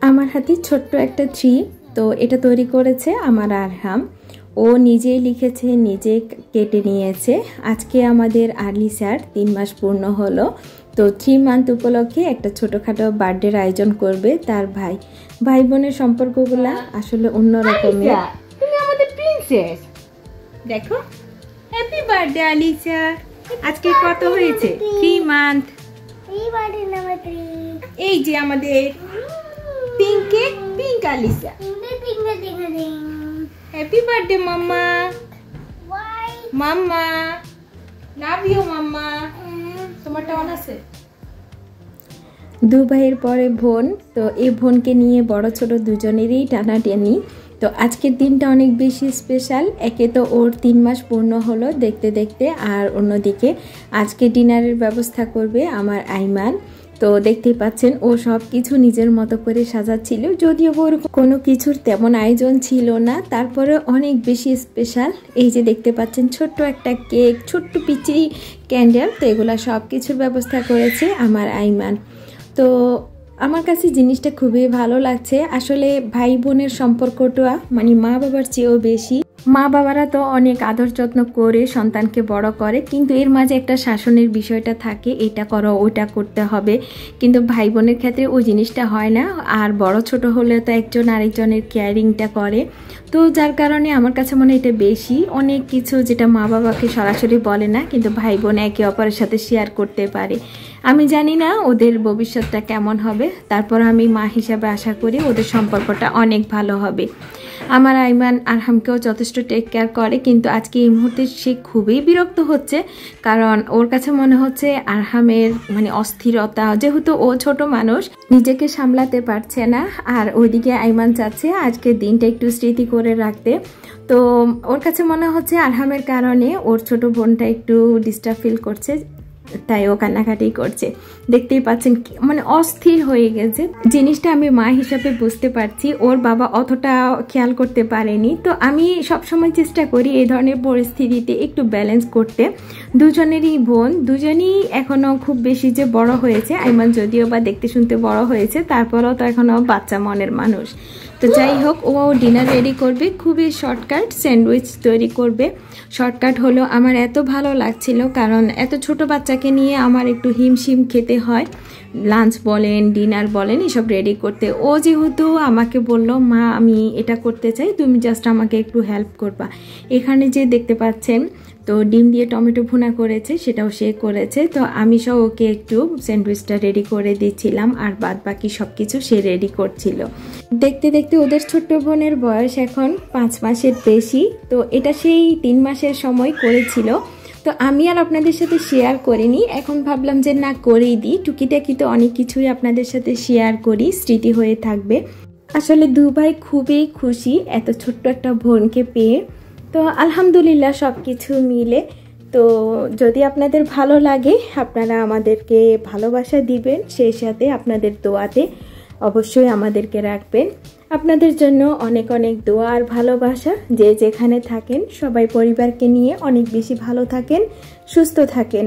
আমার হাতে ছোট্ট একটা ট্রি, তো এটা তৈরি করেছে আমার আরহাম। ও নিজেই লিখেছে, নিজে কেটে নিয়েছে। আজকে আমাদের আরলিসার 3 মাস পূর্ণ হলো, তো 3 মান্থ উপলক্ষে একটা ছোটোখাটো বার্থডের আয়োজন করবে তার ভাই। ভাই বোনের সম্পর্কগুলা আসলে অন্যরকমের। তুমি আমাদের প্রিন্সেস, দেখো। Happy birthday Alisa. আজকে কত হয়েছে? 3 মান্থ। এই যে আমাদের pink Alisa. Happy birthday mamma. Mamma love you mamma. তোমারটা অন আছে? 2 ভাইয়ের পরে বোন, তো এই বোনকে নিয়ে বড় ছোট দুজনেরই টানাটানি। তো আজকের দিনটা অনেক বেশি স্পেশাল। একে তো ওর 3 মাস পূর্ণ হলো দেখতে দেখতে, আর অন্যদিকে আজকে ডিনারের ব্যবস্থা করবে আমার আইমান। তো দেখতেই পাচ্ছেন ও সব কিছু নিজের মতো করে সাজাচ্ছিল, যদিও ওর কোনো কিছুর তেমন আয়োজন ছিল না, তারপরে অনেক বেশি স্পেশাল। এই যে দেখতে পাচ্ছেন ছোট্ট একটা কেক, ছোট্ট পিচি ক্যান্ডেল, তো এগুলা সব কিছুর ব্যবস্থা করেছে আমার আইমান। তো আমার কাছে জিনিসটা খুবই ভালো লাগছে। আসলে ভাই বোনের সম্পর্কটা মানে মা বাবার চেয়েও বেশি। মা বাবারা তো অনেক আদর যত্ন করে সন্তানকে বড় করে, কিন্তু এর মাঝে একটা শাসনের বিষয়টা থাকে, এটা করো ওইটা করতে হবে, কিন্তু ভাই বোনের ক্ষেত্রে ওই জিনিসটা হয় না। আর বড় ছোট হলে তো একজন আরেকজনের কেয়ারিংটা করে, তো যার কারণে আমার কাছে মনে হয় এটা বেশি অনেক কিছু যেটা মা বাবাকে সরাসরি বলে না, কিন্তু ভাই বোন একে অপরের সাথে শেয়ার করতে পারে। আমি জানি না ওদের ভবিষ্যৎটা কেমন হবে, তারপর আমি মা হিসাবে আশা করি ওদের সম্পর্কটা অনেক ভালো হবে। আমার আইমান আরহামকেও যথেষ্ট টেক কেয়ার করে, কিন্তু আজকে এই মুহূর্তে সে খুবই বিরক্ত হচ্ছে, কারণ ওর কাছে মনে হচ্ছে আরহামের মানে অস্থিরতা, যেহেতু ও ছোট মানুষ নিজেকে সামলাতে পারছে না, আর ওইদিকে আইমান চাচ্ছে আজকের দিনটা একটু স্মৃতি করে রাখতে। তো ওর কাছে মনে হচ্ছে আরহামের কারণে ওর ছোট বোনটা একটু ডিস্টার্ব ফিল করছে, তাই ও কান্নাকাটি করছে। দেখতেই পাচ্ছেন মানে অস্থির হয়ে গেছে। জিনিসটা আমি মা হিসাবে বুঝতে পারছি, ওর বাবা অতটা খেয়াল করতে পারেনি। তো আমি সবসময় চেষ্টা করি এই ধরনের পরিস্থিতিতে একটু ব্যালেন্স করতে। দুজনেরই বোন, দুজনই এখনও খুব বেশি যে বড় হয়েছে, আইমান যদিও বা দেখতে শুনতে বড় হয়েছে, তারপরেও তো এখনও বাচ্চা মনের মানুষ। তো যাই হোক, ও ডিনার রেডি করবে, খুবই শর্টকাট স্যান্ডউইচ তৈরি করবে। শর্টকাট হলো আমার এত ভালো লাগছিল, কারণ এত ছোট বাচ্চাকে নিয়ে আমার একটু হিমশিম খেতে হয়, লাঞ্চ বলেন ডিনার বলেন এসব রেডি করতে। ও যেহেতু আমাকে বলল মা আমি এটা করতে চাই, তুমি জাস্ট আমাকে একটু হেল্প করবা। এখানে যে দেখতে পাচ্ছেন তো ডিম দিয়ে টমেটো ভুনা করেছে, সেটাও সে করেছে। তো আমি সব ওকে একটু স্যান্ডউইচটা রেডি করে দিচ্ছিলাম, আর বাদ বাকি সব কিছু সে রেডি করছিল। দেখতে দেখতে ওদের ছোট্ট বোনের বয়স এখন 5 মাসের বেশি, তো এটা সেই 3 মাসের সময় করেছিল। তো আমি আর আপনাদের সাথে শেয়ার করিনি, এখন ভাবলাম যে না করেই দিই, টুকিটাকি তো অনেক কিছুই আপনাদের সাথে শেয়ার করি, স্মৃতি হয়ে থাকবে। আসলে 2 ভাই খুবই খুশি এত ছোট্ট একটা বোনকে পেয়ে। তো আলহামদুলিল্লাহ সব কিছু মিলে। তো যদি আপনাদের ভালো লাগে আপনারা আমাদেরকে ভালোবাসা দিবেন, সেই সাথে আপনাদের দোয়াতে অবশ্যই আমাদেরকে রাখবেন। আপনাদের জন্য অনেক অনেক দোয়া আর ভালোবাসা। যে যেখানে থাকেন সবাই পরিবারকে নিয়ে অনেক বেশি ভালো থাকেন, সুস্থ থাকেন।